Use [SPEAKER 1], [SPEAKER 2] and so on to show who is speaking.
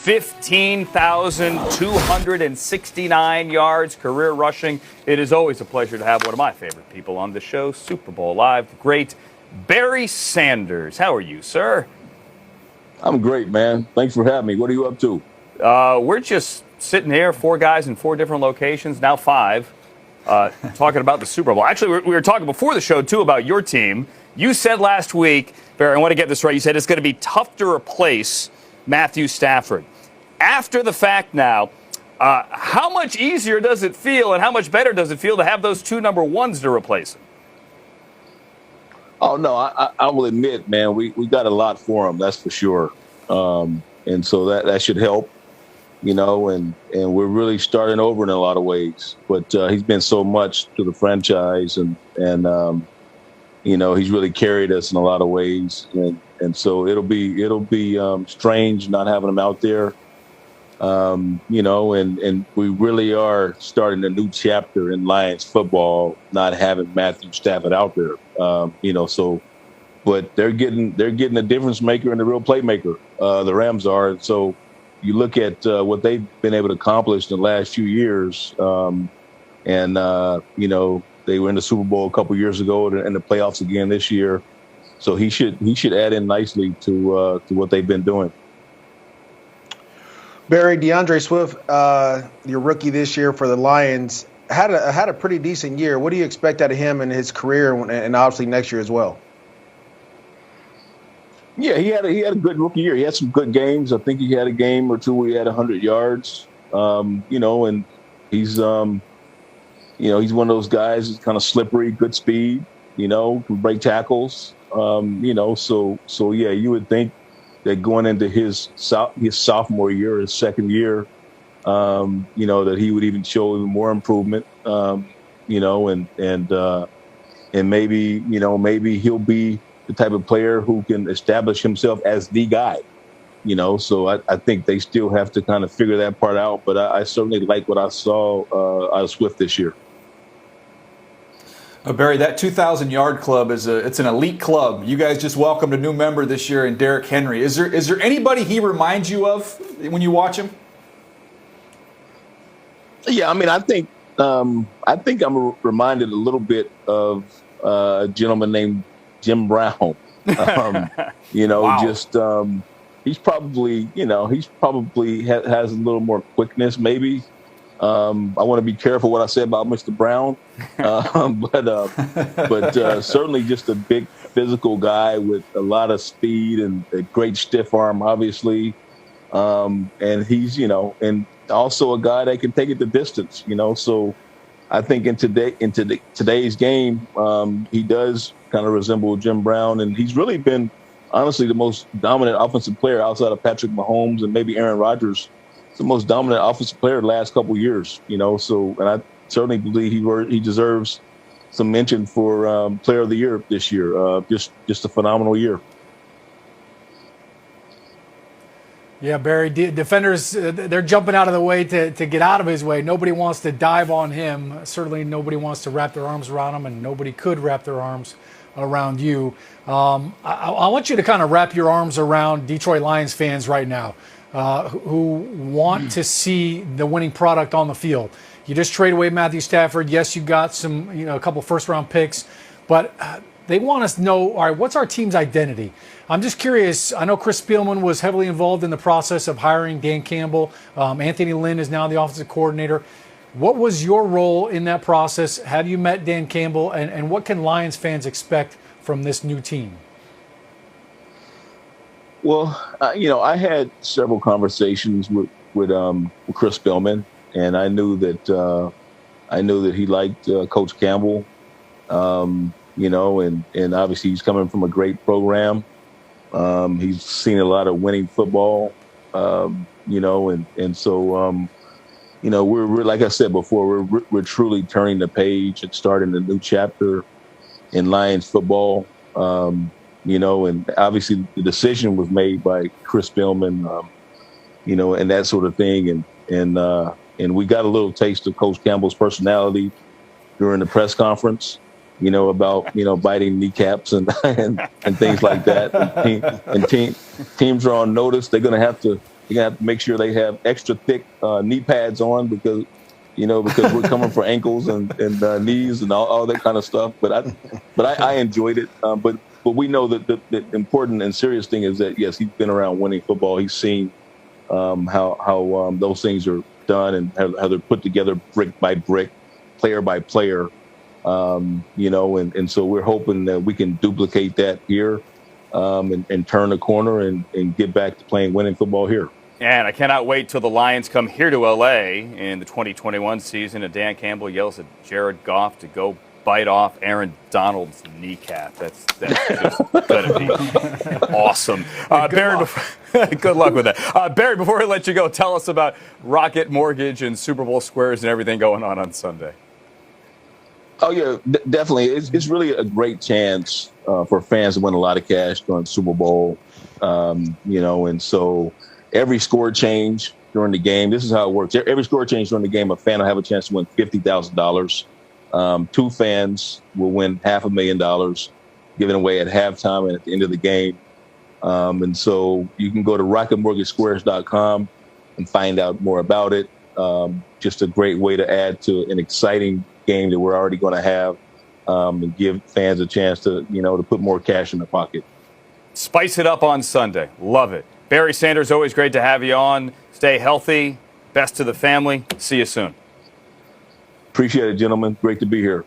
[SPEAKER 1] 15,269 yards, career rushing. It is always a pleasure to have one of my favorite people on the show, Super Bowl Live, the great Barry Sanders. How are you, sir?
[SPEAKER 2] I'm great, man. Thanks for having me. What are you up to?
[SPEAKER 1] We're just sitting here, 4 guys in 4 different locations, now 5, talking about the Super Bowl. Actually, we were talking before the show, too, about your team. You said last week, Barry, I want to get this right, you said it's going to be tough to replace Matthew Stafford. After the fact now, how much easier does it feel and how much better does it feel to have those 2 number 1s to replace him?
[SPEAKER 2] Oh, no, I will admit, man, we got a lot for him, that's for sure. And so that should help, you know, and we're really starting over in a lot of ways. But he's been so much to the franchise and you know, he's really carried us in a lot of ways. And so it'll be strange not having him out there. You know, and we really are starting a new chapter in Lions football, not having Matthew Stafford out there. You know, so, but they're getting a difference maker and a real playmaker. The Rams are. And so you look at what they've been able to accomplish in the last few years. You know, they were in the Super Bowl a couple years ago and the playoffs again this year. So he should add in nicely to what they've been doing.
[SPEAKER 3] Barry, DeAndre Swift, your rookie this year for the Lions, had a pretty decent year. What do you expect out of him in his career and obviously next year as well?
[SPEAKER 2] Yeah, he had a good rookie year. He had some good games. I think he had a game or two where he had 100 yards. You know, and he's you know, he's one of those guys who's kind of slippery, good speed. You know, can break tackles. You know, so yeah, you would think that going into his sophomore year, his second year, you know, that he would even show even more improvement, you know, and maybe, you know, maybe he'll be the type of player who can establish himself as the guy, you know. So I think they still have to kind of figure that part out. But I certainly like what I saw out of Swift this year.
[SPEAKER 4] Barry, that 2,000-yard club it's an elite club. You guys just welcomed a new member this year in Derrick Henry. Is there anybody he reminds you of when you watch him?
[SPEAKER 2] Yeah, I mean, I think I'm reminded a little bit of a gentleman named Jim Brown. You know,
[SPEAKER 1] wow.
[SPEAKER 2] Just he's probably has a little more quickness, maybe. I want to be careful what I say about Mr. Brown, but certainly just a big physical guy with a lot of speed and a great stiff arm, obviously. And he's, you know, and also a guy that can take it the distance, you know. So I think in today's game, he does kind of resemble Jim Brown, and he's really been honestly the most dominant offensive player outside of Patrick Mahomes and maybe Aaron Rodgers. He's the most dominant offensive player the last couple of years, you know. So, and I certainly believe he deserves some mention for Player of the Year this year. Just a phenomenal year.
[SPEAKER 5] Yeah, Barry, defenders, they're jumping out of the way to get out of his way. Nobody wants to dive on him. Certainly nobody wants to wrap their arms around him, and nobody could wrap their arms around you. I want you to kind of wrap your arms around Detroit Lions fans right now who want to see the winning product on the field. You just trade away Matthew Stafford. Yes, you got some, you know, a couple first-round picks, but they want us to know, all right, what's our team's identity? I'm just curious. I know Chris Spielman was heavily involved in the process of hiring Dan Campbell. Anthony Lynn is now the offensive coordinator. What was your role in that process? Have you met Dan Campbell? And what can Lions fans expect from this new team?
[SPEAKER 2] Well, you know, I had several conversations with Chris Spielman, and I knew that he liked Coach Campbell. You know, and obviously he's coming from a great program. He's seen a lot of winning football. You know, and so you know, we're like I said before, we're truly turning the page and starting a new chapter in Lions football. You know, and obviously the decision was made by Chris Spielman, you know, and that sort of thing. And we got a little taste of Coach Campbell's personality during the press conference, you know, about, you know, biting kneecaps and things like that. And teams are on notice. They're going to have to You're gonna have to make sure they have extra thick knee pads on because we're coming for ankles and knees and all that kind of stuff. But I enjoyed it. But we know that the important and serious thing is that yes, he's been around winning football. He's seen how those things are done and how they're put together brick by brick, player by player. And so we're hoping that we can duplicate that here and turn the corner and get back to playing winning football here.
[SPEAKER 1] And I cannot wait till the Lions come here to L.A. in the 2021 season and Dan Campbell yells at Jared Goff to go bite off Aaron Donald's kneecap. That's just going to be awesome. Barry, good luck with that. Barry, before I let you go, tell us about Rocket Mortgage and Super Bowl squares and everything going on Sunday.
[SPEAKER 2] Oh, yeah, definitely. It's really a great chance for fans to win a lot of cash during the Super Bowl, and so every score change during the game, this is how it works. Every score change during the game, a fan will have a chance to win $50,000. 2 fans will win $500,000 given away at halftime and at the end of the game. And so you can go to rocketmortgagesquares.com and find out more about it. Just a great way to add to an exciting game that we're already going to have and give fans a chance to put more cash in their pocket.
[SPEAKER 1] Spice it up on Sunday. Love it. Barry Sanders, always great to have you on. Stay healthy. Best to the family. See you soon.
[SPEAKER 2] Appreciate it, gentlemen. Great to be here.